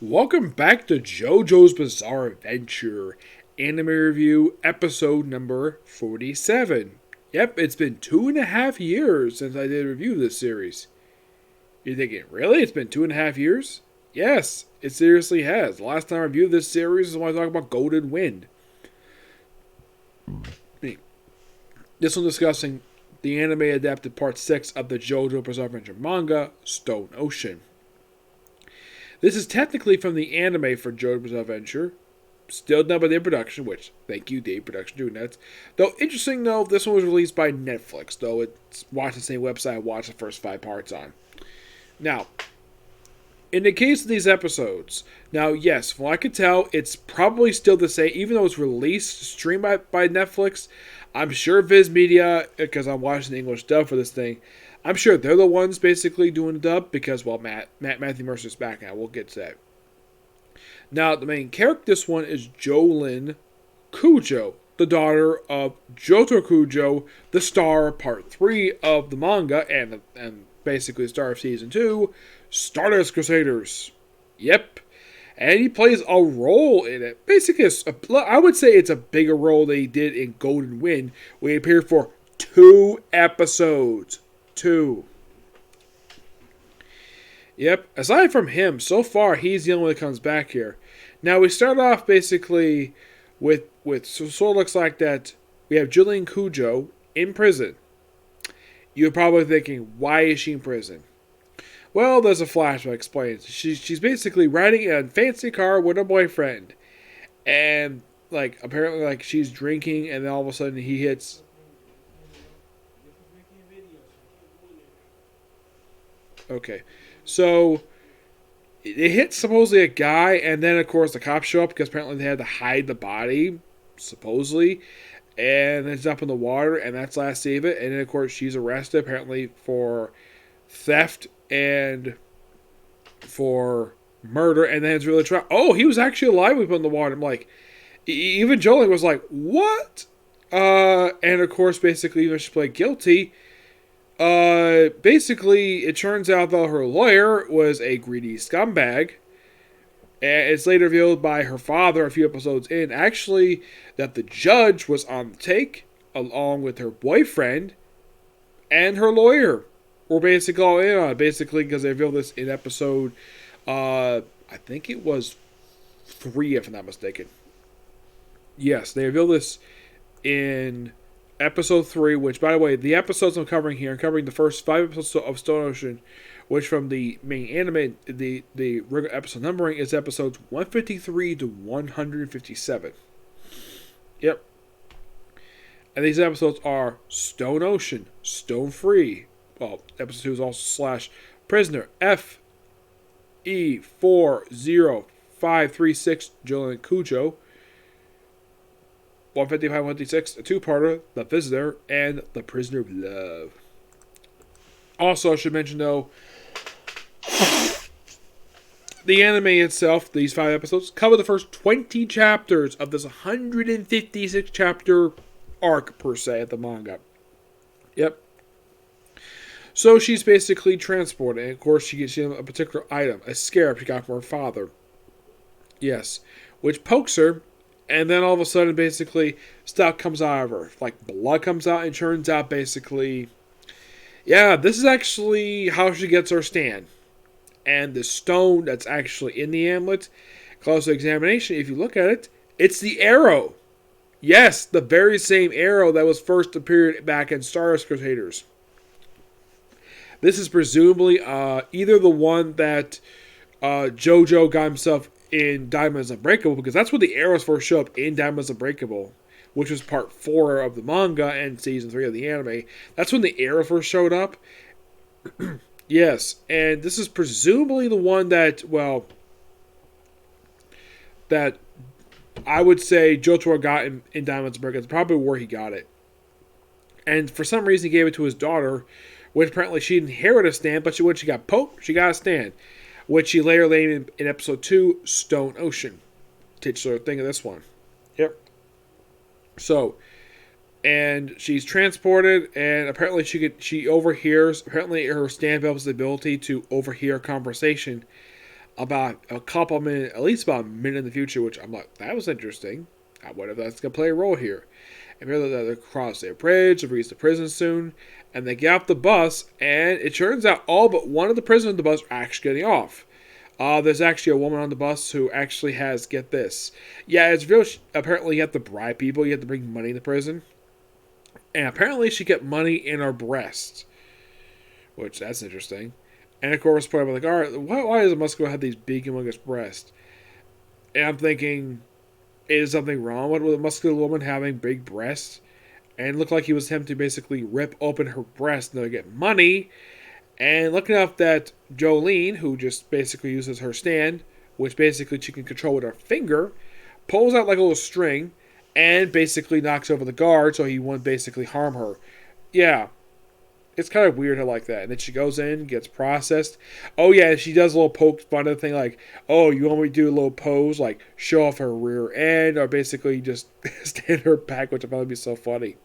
Welcome back to JoJo's Bizarre Adventure Anime Review, episode number 47. Yep, it's been 2.5 years since I did a review of this series. You're thinking, really? It's been 2.5 years? Yes, it seriously has. The last time I reviewed this series is when I talked about Golden Wind. This one discussing the anime adapted part 6 of the JoJo Bizarre Adventure manga, Stone Ocean. This is technically from the anime for JoJo Bizarre Adventure, still done by Dave Production, which, thank you, Dave Production, doing that. Though, interesting though, this one was released by Netflix, though it's watched the same website I watched the first 5 parts on. Now, in the case of these episodes, now, yes, from what I could tell, it's probably still the same, even though it's released, streamed by Netflix. I'm sure Viz Media, because I'm watching the English dub for this thing, I'm sure they're the ones basically doing the dub because, well, Matthew Mercer's back now. We'll get to that. Now, the main character this one is Jolin Kujo, the daughter of Joto Kujo, the star of Part 3 of the manga, and basically the star of Season 2, Stardust Crusaders. Yep. And he plays a role in it. Basically, I would say it's a bigger role than he did in Golden Wind, where he appeared for 2 episodes. 2. Yep. Aside from him, so far, he's the only one that comes back here. Now, we start off basically with so it looks like that we have Jillian Kujo in prison. You're probably thinking, why is she in prison? Well, there's a flashback that explains. She's basically riding a fancy car with her boyfriend. And, apparently, she's drinking, and then all of a sudden he hits... Okay. So, it hits supposedly a guy, and then, of course, the cops show up because apparently they had to hide the body, supposedly. And it's up in the water, and that's last save it. And then, of course, she's arrested, apparently, for theft and for murder. And then it's really trial. Oh, he was actually alive when we put in the water. I'm like, even Jolene was like, what? And, of course, basically, even if she played guilty... basically, it turns out that her lawyer was a greedy scumbag. And it's later revealed by her father a few episodes in, actually, that the judge was on the take, along with her boyfriend and her lawyer. Were basically all in on it, basically, because they revealed this in episode, I think it was 3, if I'm not mistaken. Yes, they revealed this in... episode 3, which, by the way, the episodes I'm covering here, I'm covering the first 5 episodes of Stone Ocean, which from the main anime, the regular episode numbering is episodes 153 to 157. Yep. And these episodes are Stone Ocean, Stone Free. Well, episode 2 is also / Prisoner, FE40536, Jolin Kujo. 155, 156, a 2-parter, The Visitor, and The Prisoner of Love. Also, I should mention, though, the anime itself, these 5 episodes, cover the first 20 chapters of this 156-chapter arc, per se, of the manga. Yep. So she's basically transported, and of course she gets a particular item, a scarab she got from her father. Yes. Which pokes her, and then all of a sudden, basically, stuff comes out of her. Like, blood comes out, and it turns out, basically, yeah, this is actually how she gets her stand. And the stone that's actually in the amulet, closer examination, if you look at it, it's the arrow. Yes, the very same arrow that was first appeared back in Stardust Crusaders. This is presumably either the one that JoJo got himself in Diamonds Unbreakable, because that's where the arrows first show up, in Diamonds Unbreakable, which was part 4 of the manga and season 3 of the anime. That's when the arrow first showed up. Yes, and this is presumably the one that, well, that I would say Jotaro got in Diamonds Unbreakable. It's probably where he got it. And for some reason he gave it to his daughter, which apparently she didn't inherit a stand, but when she got poked, she got a stand, which she later named in episode 2, Stone Ocean. Titular thing of this one. Yep. So, and she's transported, and apparently she overhears, apparently her stand develops the ability to overhear conversation about a couple minutes, at least about a minute in the future, which I'm like, that was interesting. I wonder if that's going to play a role here. And they're cross their bridge, they reach the prison soon, and they get off the bus, and it turns out all but one of the prisoners on the bus are actually getting off. There's actually a woman on the bus who actually has, get this. Yeah, it's real. Apparently, you have to bribe people, you have to bring money to prison. And apparently, she get money in her breast, which that's interesting. And of course, probably like, all right, why does a muscular have these big, humongous breasts? And I'm thinking, is something wrong with a muscular woman having big breasts? And it looked like he was attempting to basically rip open her breast to get money. And looking up that Jolene, who just basically uses her stand, which basically she can control with her finger, pulls out like a little string and basically knocks over the guard so he won't basically harm her. Yeah, it's kind of weird like that. And then she goes in, gets processed. Oh yeah, she does a little poke fun of the thing like, oh, you want me to do a little pose, like show off her rear end, or basically just stand her back, which I found to be so funny.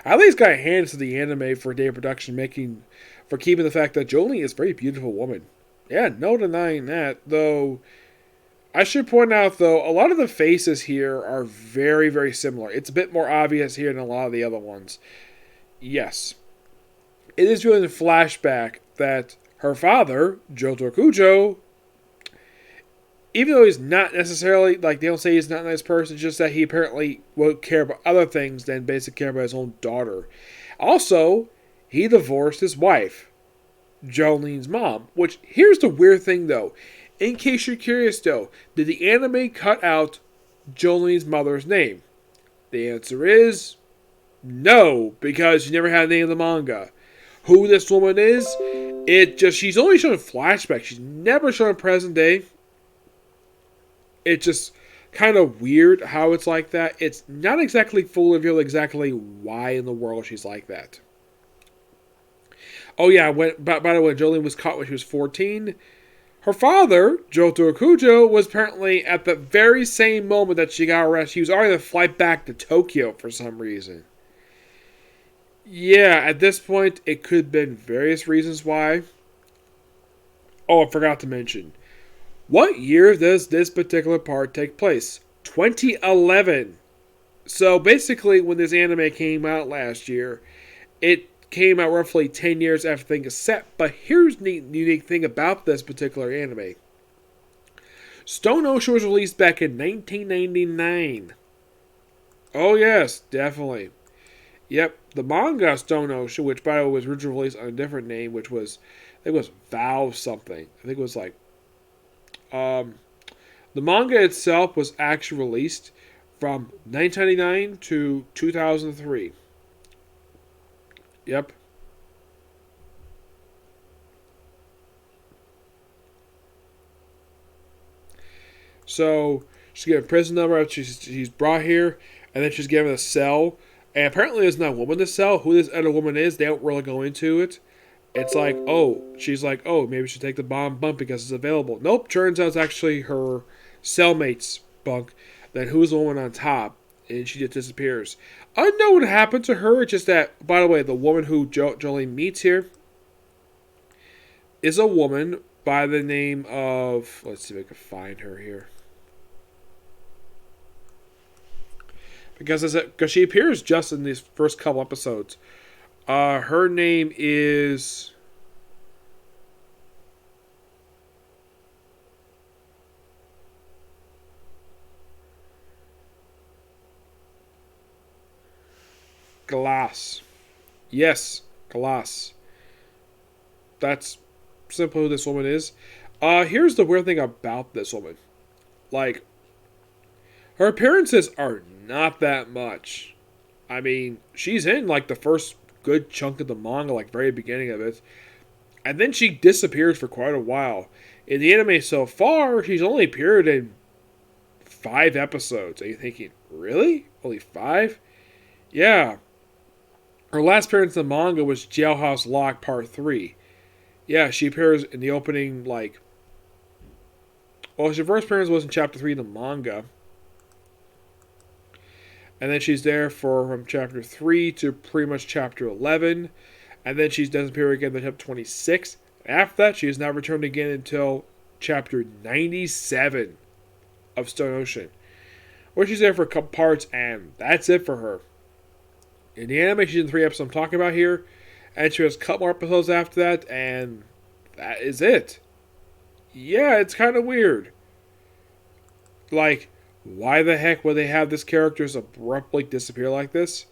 I at least got hands to the anime for day of production for keeping the fact that Jolene is a very beautiful woman. Yeah, no denying that. Though, I should point out, though, a lot of the faces here are very, very similar. It's a bit more obvious here than a lot of the other ones. Yes. It is really in the flashback that her father, JoJo Kujo, even though he's not necessarily, like, they don't say he's not a nice person, it's just that he apparently won't care about other things than basically care about his own daughter. Also, he divorced his wife, Jolene's mom, which, here's the weird thing, though. In case you're curious, though, did the anime cut out Jolene's mother's name? The answer is no, because she never had a name in the manga. Who this woman is, she's only shown in flashbacks. She's never shown in present day. It's just kind of weird how it's like that. It's not exactly fully revealed exactly why in the world she's like that. Oh yeah, by the way, Jolene was caught when she was 14. Her father, Jotaro Kujo, was apparently at the very same moment that she got arrested. He was already on a flight back to Tokyo for some reason. Yeah, at this point, it could have been various reasons why. Oh, I forgot to mention. What year does this particular part take place? 2011. So basically, when this anime came out last year, it came out roughly 10 years after things is set. But here's the unique thing about this particular anime. Stone Ocean was released back in 1999. Oh yes, definitely. Yep, the manga Stone Ocean, which by the way was originally released on a different name, which was, I think it was Vow something. I think it was like, the manga itself was actually released from 1999 to 2003. Yep. So she's given a prison number. She's brought here, and then she's given a cell. And apparently, there's not a woman to sell. Who this other woman is, they don't really go into it. It's like, oh, she's like, oh, maybe she should take the bomb bunk because it's available. Nope, turns out it's actually her cellmate's bunk. Then who's the woman on top? And she just disappears. I know what happened to her. It's just that, by the way, the woman who Jolene meets here is a woman by the name of, let's see if I can find her here. Because she appears just in these first couple episodes. Her name is Glass. Yes, Glass. That's simply who this woman is. Here's the weird thing about this woman. Like, her appearances are not that much. I mean, she's in like the first good chunk of the manga, like very beginning of it. And then she disappears for quite a while. In the anime so far, she's only appeared in 5 episodes. Are you thinking, really? Only 5? Yeah. Her last appearance in the manga was Jailhouse Lock Part 3. Yeah, she appears in the opening, like... Well, her first appearance was in Chapter 3 of the manga. And then she's there from Chapter 3 to pretty much Chapter 11. And then she doesn't appear again until Chapter 26. After that, she has not returned again until chapter 97 of Stone Ocean, where she's there for a couple parts, and that's it for her. In the anime, she's in 3 episodes I'm talking about here, and she has a couple more episodes after that, and that is it. Yeah, it's kind of weird. Like, why the heck would they have this character just abruptly disappear like this?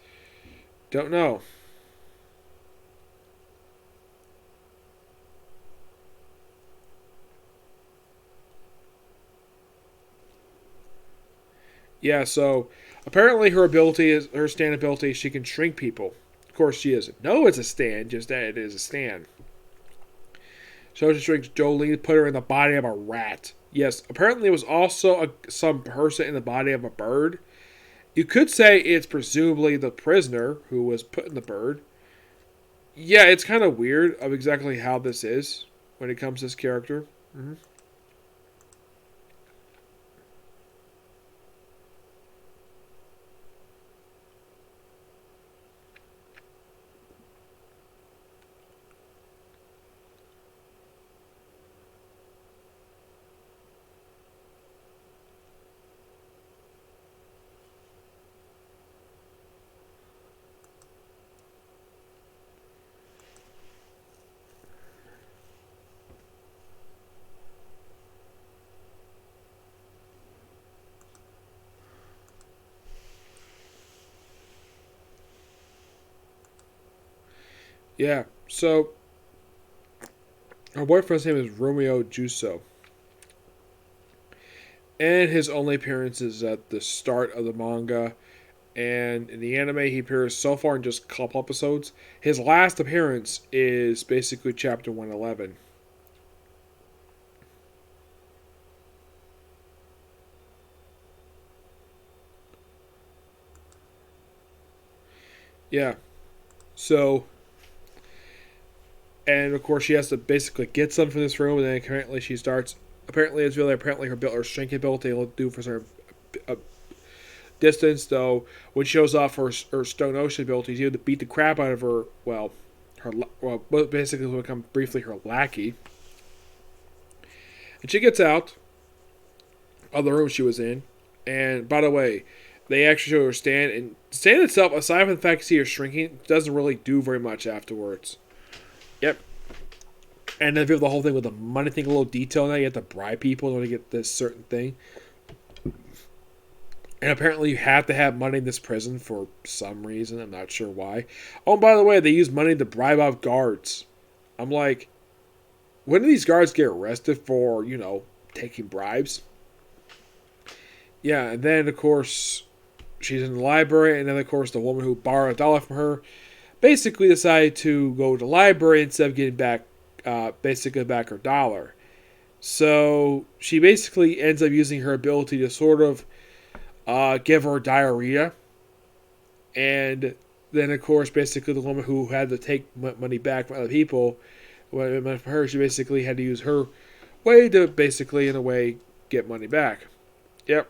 Don't know. Yeah, so apparently her stand ability, she can shrink people. Of course, she doesn't know it's a stand, just that it is a stand. So she shrinks Jolene, put her in the body of a rat. Yes, apparently it was also some person in the body of a bird. You could say it's presumably the prisoner who was put in the bird. Yeah, it's kind of weird of exactly how this is when it comes to this character. Mm-hmm. Yeah, so her boyfriend's name is Romeo Juso. And his only appearance is at the start of the manga. And in the anime, he appears so far in just a couple episodes. His last appearance is basically chapter 111. Yeah. So, and of course, she has to basically get some from this room, and then apparently she starts. Apparently, it's really apparently her strength ability will do for certain distance. Though when she shows off her Stone Ocean abilities, you have to beat the crap out of her. Well, basically will become briefly her lackey. And she gets out of the room she was in. And by the way, they actually show her stand, and stand itself, aside from the fact you see her shrinking, doesn't really do very much afterwards. Yep. And then if you have the whole thing with the money thing, a little detail now, you have to bribe people in order to get this certain thing. And apparently you have to have money in this prison for some reason. I'm not sure why. Oh, and by the way, they use money to bribe off guards. I'm like, when do these guards get arrested for, taking bribes? Yeah, and then, of course, she's in the library, and then, of course, the woman who borrowed $1 from her basically decided to go to the library instead of getting back her $1. So she basically ends up using her ability to sort of give her diarrhea. And then, of course, basically the woman who had to take money back from other people, for her, she basically had to use her way to basically, in a way, get money back. Yep.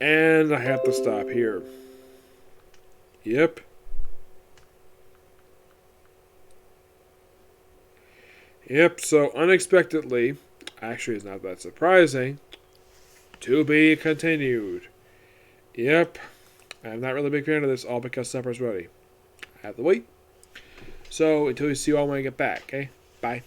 And I have to stop here. Yep. Yep, so unexpectedly, actually it's not that surprising, to be continued. Yep. I'm not really a big fan of this, all because supper's ready. I have to wait. So, until we see you all when I get back, okay? Bye.